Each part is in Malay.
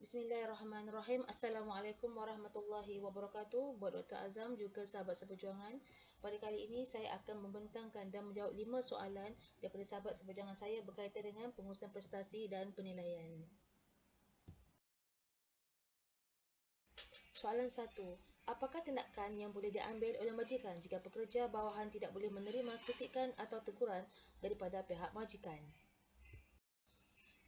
Bismillahirrahmanirrahim. Assalamualaikum warahmatullahi wabarakatuh. Buat Dr. Azam juga sahabat seperjuangan. Pada kali ini saya akan membentangkan dan menjawab 5 soalan daripada sahabat seperjuangan saya berkaitan dengan pengurusan prestasi dan penilaian. Soalan 1. Apakah tindakan yang boleh diambil oleh majikan jika pekerja bawahan tidak boleh menerima kritikan atau teguran daripada pihak majikan?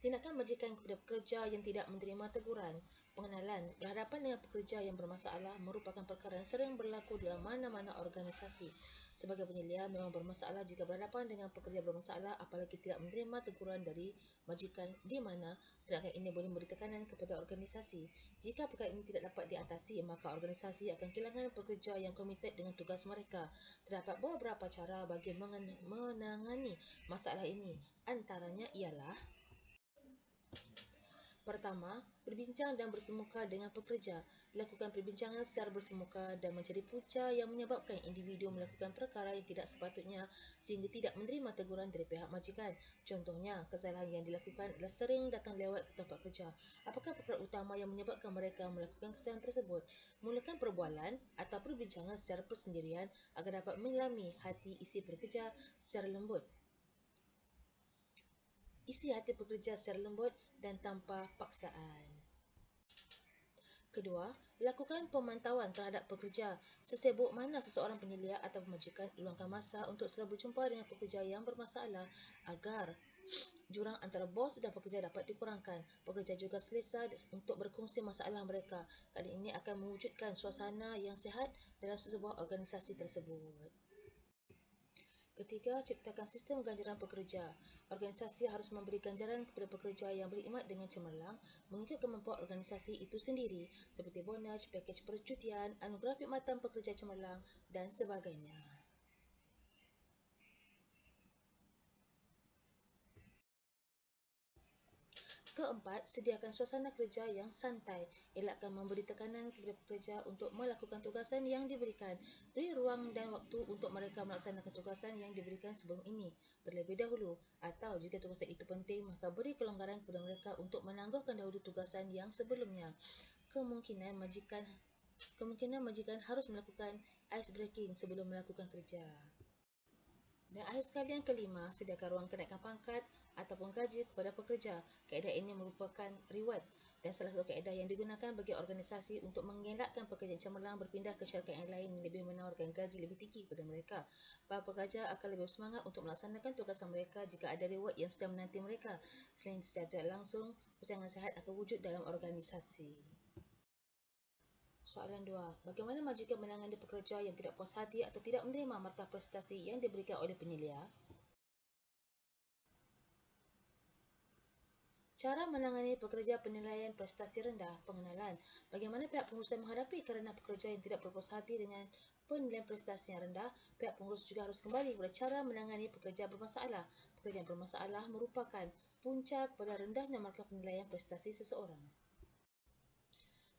Tindakan majikan kepada pekerja yang tidak menerima teguran. Pengenalan berhadapan dengan pekerja yang bermasalah merupakan perkara yang sering berlaku dalam mana-mana organisasi. Sebagai penyelia memang bermasalah jika berhadapan dengan pekerja bermasalah apalagi tidak menerima teguran dari majikan, di mana tindakan ini boleh memberi tekanan kepada organisasi. Jika perkara ini tidak dapat diatasi, maka organisasi akan kehilangan pekerja yang komited dengan tugas mereka. Terdapat beberapa cara bagi menangani masalah ini. Antaranya ialah: pertama, berbincang dan bersemuka dengan pekerja. Lakukan perbincangan secara bersemuka dan mencari punca yang menyebabkan individu melakukan perkara yang tidak sepatutnya sehingga tidak menerima teguran dari pihak majikan. Contohnya, kesalahan yang dilakukan adalah sering datang lewat ke tempat kerja. Apakah perkara utama yang menyebabkan mereka melakukan kesalahan tersebut? Mulakan perbualan atau perbincangan secara persendirian agar dapat menyelami hati isi pekerja secara lembut. Isi hati pekerja secara lembut dan tanpa paksaan. Kedua, lakukan pemantauan terhadap pekerja. Sesibuk mana seseorang penyelia atau pemajikan luangkan masa untuk selalu berjumpa dengan pekerja yang bermasalah agar jurang antara bos dan pekerja dapat dikurangkan. Pekerja juga selesa untuk berkongsi masalah mereka. Kali ini akan mewujudkan suasana yang sihat dalam sebuah organisasi tersebut. Ketiga, ciptakan sistem ganjaran pekerja. Organisasi harus memberi ganjaran kepada pekerja yang berkhidmat dengan cemerlang mengikut kemampuan organisasi itu sendiri, seperti bonus, pakej percutian, anugerah khidmatan pekerja cemerlang dan sebagainya. Keempat, sediakan suasana kerja yang santai. Elakkan memberi tekanan kepada pekerja untuk melakukan tugasan yang diberikan. Beri ruang dan waktu untuk mereka melaksanakan tugasan yang diberikan sebelum ini terlebih dahulu. Atau jika tugasan itu penting, maka beri kelonggaran kepada mereka untuk menangguhkan dahulu tugasan yang sebelumnya. Kemungkinan majikan harus melakukan ice breaking sebelum melakukan kerja. Dan akhir sekali yang kelima, sediakan ruang kenaikan pangkat ataupun gaji kepada pekerja. Kaedah ini merupakan reward dan salah satu kaedah yang digunakan bagi organisasi untuk mengelakkan pekerja yang cemerlang berpindah ke syarikat yang lain yang lebih menawarkan gaji lebih tinggi kepada mereka. Para pekerja akan lebih bersemangat untuk melaksanakan tugasan mereka jika ada reward yang sedang menanti mereka. Selain secara tidak langsung, persaingan sihat akan wujud dalam organisasi. Soalan 2. Bagaimana majikan menangani pekerja yang tidak puas hati atau tidak menerima markah prestasi yang diberikan oleh penyelia? Cara menangani pekerja penilaian prestasi rendah. Pengenalan. Bagaimana pihak pengurusan menghadapi kerana pekerja yang tidak berpuas hati dengan penilaian prestasi yang rendah. Pihak pengurus juga harus kembali kepada cara menangani pekerja bermasalah. Pekerja yang bermasalah merupakan punca kepada rendahnya markah penilaian prestasi seseorang.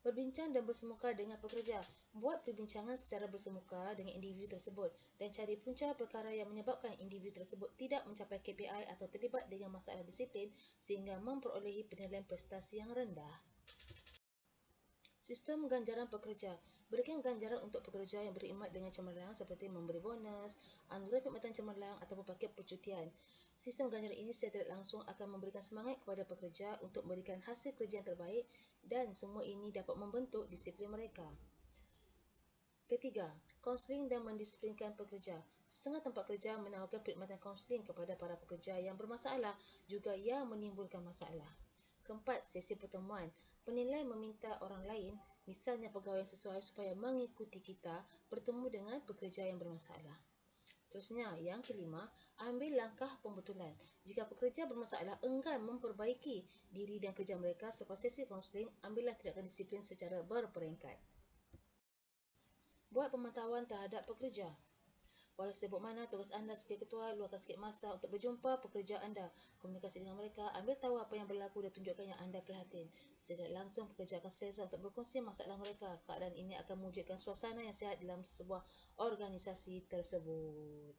Berbincang dan bersemuka dengan pekerja. Buat perbincangan secara bersemuka dengan individu tersebut dan cari punca perkara yang menyebabkan individu tersebut tidak mencapai KPI atau terlibat dengan masalah disiplin sehingga memperolehi penilaian prestasi yang rendah. Sistem ganjaran pekerja. Berikan ganjaran untuk pekerja yang berkhidmat dengan cemerlang seperti memberi bonus, anugerah khidmatan cemerlang ataupun paket percutian. Sistem ganjaran ini secara tidak langsung akan memberikan semangat kepada pekerja untuk memberikan hasil kerja yang terbaik dan semua ini dapat membentuk disiplin mereka. Ketiga, kaunseling dan mendisiplinkan pekerja. Setengah tempat kerja menawarkan perkhidmatan kaunseling kepada para pekerja yang bermasalah juga yang menimbulkan masalah. Keempat, sesi pertemuan. Penilai meminta orang lain, misalnya pegawai yang sesuai supaya mengikuti kita bertemu dengan pekerja yang bermasalah. Seterusnya, yang kelima, ambil langkah pembetulan. Jika pekerja bermasalah enggan memperbaiki diri dan kerja mereka selepas sesi kaunseling, ambillah tindakan disiplin secara berperingkat. Buat pemantauan terhadap pekerja. Walau sibuk mana tugas anda sebagai ketua, luangkan sikit masa untuk berjumpa pekerja anda. Komunikasi dengan mereka, ambil tahu apa yang berlaku dan tunjukkan yang anda prihatin. Secara langsung, pekerja akan selesa untuk berkongsi masalah mereka. Keadaan ini akan mewujudkan suasana yang sihat dalam sebuah organisasi tersebut.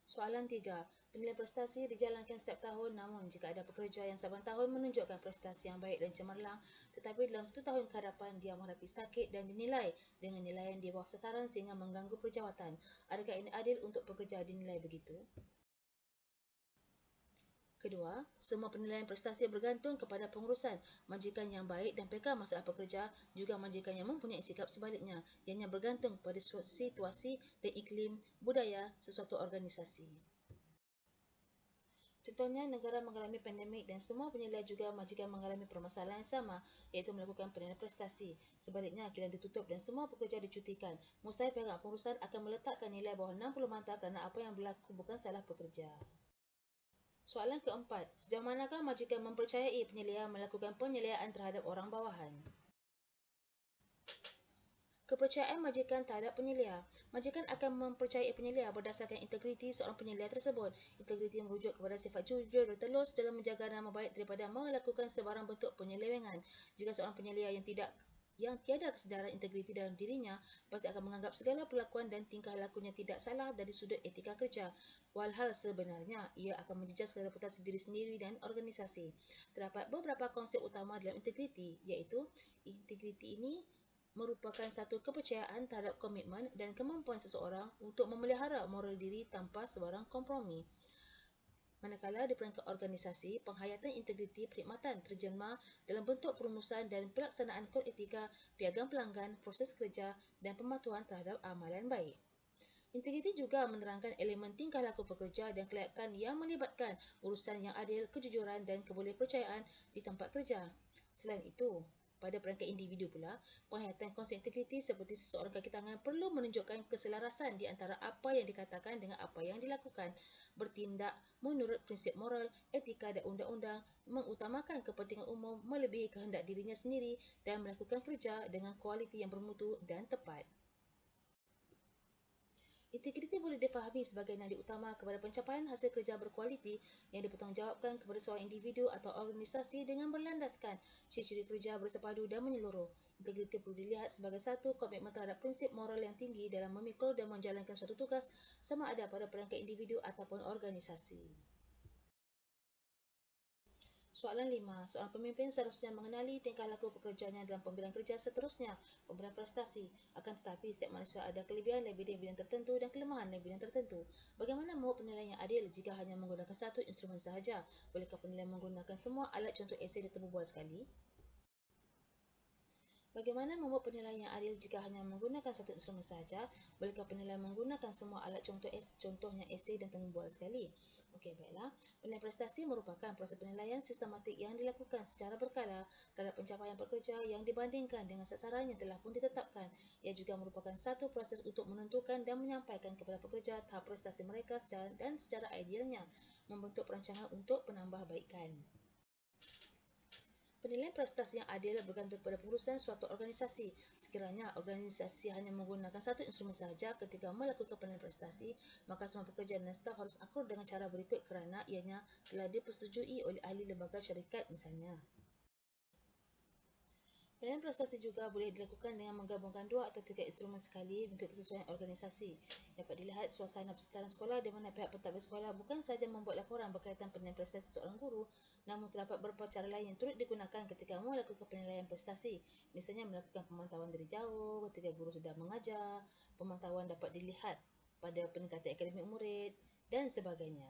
Soalan 3. Penilaian prestasi dijalankan setiap tahun, namun jika ada pekerja yang saban tahun menunjukkan prestasi yang baik dan cemerlang, tetapi dalam 1 tahun ke hadapan dia menghadapi sakit dan dinilai dengan nilaian di bawah sasaran sehingga mengganggu perjawatan, adakah ini adil untuk pekerja dinilai begitu? Kedua, semua penilaian prestasi bergantung kepada pengurusan. Majikan yang baik dan peka masalah pekerja juga majikan yang mempunyai sikap sebaliknya, ianya bergantung pada situasi dan iklim budaya sesuatu organisasi. Contohnya, negara mengalami pandemik dan semua penilai juga majikan mengalami permasalahan yang sama, iaitu melakukan penilaian prestasi. Sebaliknya, kilang ditutup dan semua pekerja dicutikan. Mustahil pihak pengurusan akan meletakkan nilai bawah 60 mata kerana apa yang berlaku bukan salah pekerja. Soalan keempat, sejauh manakah majikan mempercayai penyelia melakukan penyeliaan terhadap orang bawahan? Kepercayaan majikan terhadap penyelia. Majikan akan mempercayai penyelia berdasarkan integriti seorang penyelia tersebut. Integriti merujuk kepada sifat jujur dan telus dalam menjaga nama baik daripada melakukan sebarang bentuk penyelewengan. Jika seorang penyelia yang tiada kesedaran integriti dalam dirinya, pasti akan menganggap segala perlakuan dan tingkah lakunya tidak salah dari sudut etika kerja. Walhal sebenarnya, ia akan menjejaskan reputasi diri sendiri dan organisasi. Terdapat beberapa konsep utama dalam integriti, iaitu integriti ini merupakan satu kepercayaan terhadap komitmen dan kemampuan seseorang untuk memelihara moral diri tanpa sebarang kompromi. Manakala di peringkat organisasi, penghayatan integriti perkhidmatan terjemah dalam bentuk perumusan dan pelaksanaan kod etika, piagam pelanggan, proses kerja dan pematuhan terhadap amalan baik. Integriti juga menerangkan elemen tingkah laku pekerja dan kelayakan yang melibatkan urusan yang adil, kejujuran dan kebolehpercayaan di tempat kerja. Selain itu, pada peringkat individu pula, penghayatan konsep integriti seperti seseorang kaki tangan perlu menunjukkan keselarasan di antara apa yang dikatakan dengan apa yang dilakukan, bertindak menurut prinsip moral, etika dan undang-undang, mengutamakan kepentingan umum melebihi kehendak dirinya sendiri dan melakukan kerja dengan kualiti yang bermutu dan tepat. Integriti boleh difahami sebagai nadi utama kepada pencapaian hasil kerja berkualiti yang dipertanggungjawabkan kepada seorang individu atau organisasi dengan berlandaskan ciri-ciri kerja bersepadu dan menyeluruh. Integriti perlu dilihat sebagai satu komitmen terhadap prinsip moral yang tinggi dalam memikul dan menjalankan suatu tugas sama ada pada peringkat individu ataupun organisasi. Soalan 5. Seorang pemimpin seharusnya mengenali tingkah laku pekerjanya dalam pemberian kerja seterusnya, pemberian prestasi. Akan tetapi, setiap manusia ada kelebihan lebih dari bidang tertentu dan kelemahan lebih bidang tertentu. Bagaimana membuat penilaian yang adil jika hanya menggunakan satu instrumen sahaja? Bolehkah penilaian menggunakan semua alat contoh esei dan temu bual sekali? Bagaimana membuat penilaian yang adil jika hanya menggunakan satu instrumen sahaja? Bolehkah penilaian menggunakan semua alat contohnya esei dan temu bual sekali? Okey, baiklah. Penilaian prestasi merupakan proses penilaian sistematik yang dilakukan secara berkala terhadap pencapaian pekerja yang dibandingkan dengan sasaran yang telah pun ditetapkan. Ia juga merupakan satu proses untuk menentukan dan menyampaikan kepada pekerja tahap prestasi mereka secara idealnya, membentuk perancangan untuk penambahbaikan. Penilaian prestasi yang adil bergantung pada pengurusan suatu organisasi. Sekiranya organisasi hanya menggunakan satu instrumen sahaja ketika melakukan penilaian prestasi, maka semua pekerja dan staf harus akur dengan cara berikut kerana ianya telah dipersetujui oleh ahli lembaga syarikat misalnya. Penilaian prestasi juga boleh dilakukan dengan menggabungkan 2 atau 3 instrumen sekali mengikut kesesuaian organisasi. Dapat dilihat suasana persekitaran sekolah di mana pihak pentadbir sekolah bukan sahaja membuat laporan berkaitan penilaian prestasi seorang guru, namun terdapat beberapa cara lain yang turut digunakan ketika melakukan penilaian prestasi. Misalnya melakukan pemantauan dari jauh ketika guru sedang mengajar, pemantauan dapat dilihat pada peningkatan akademik murid dan sebagainya.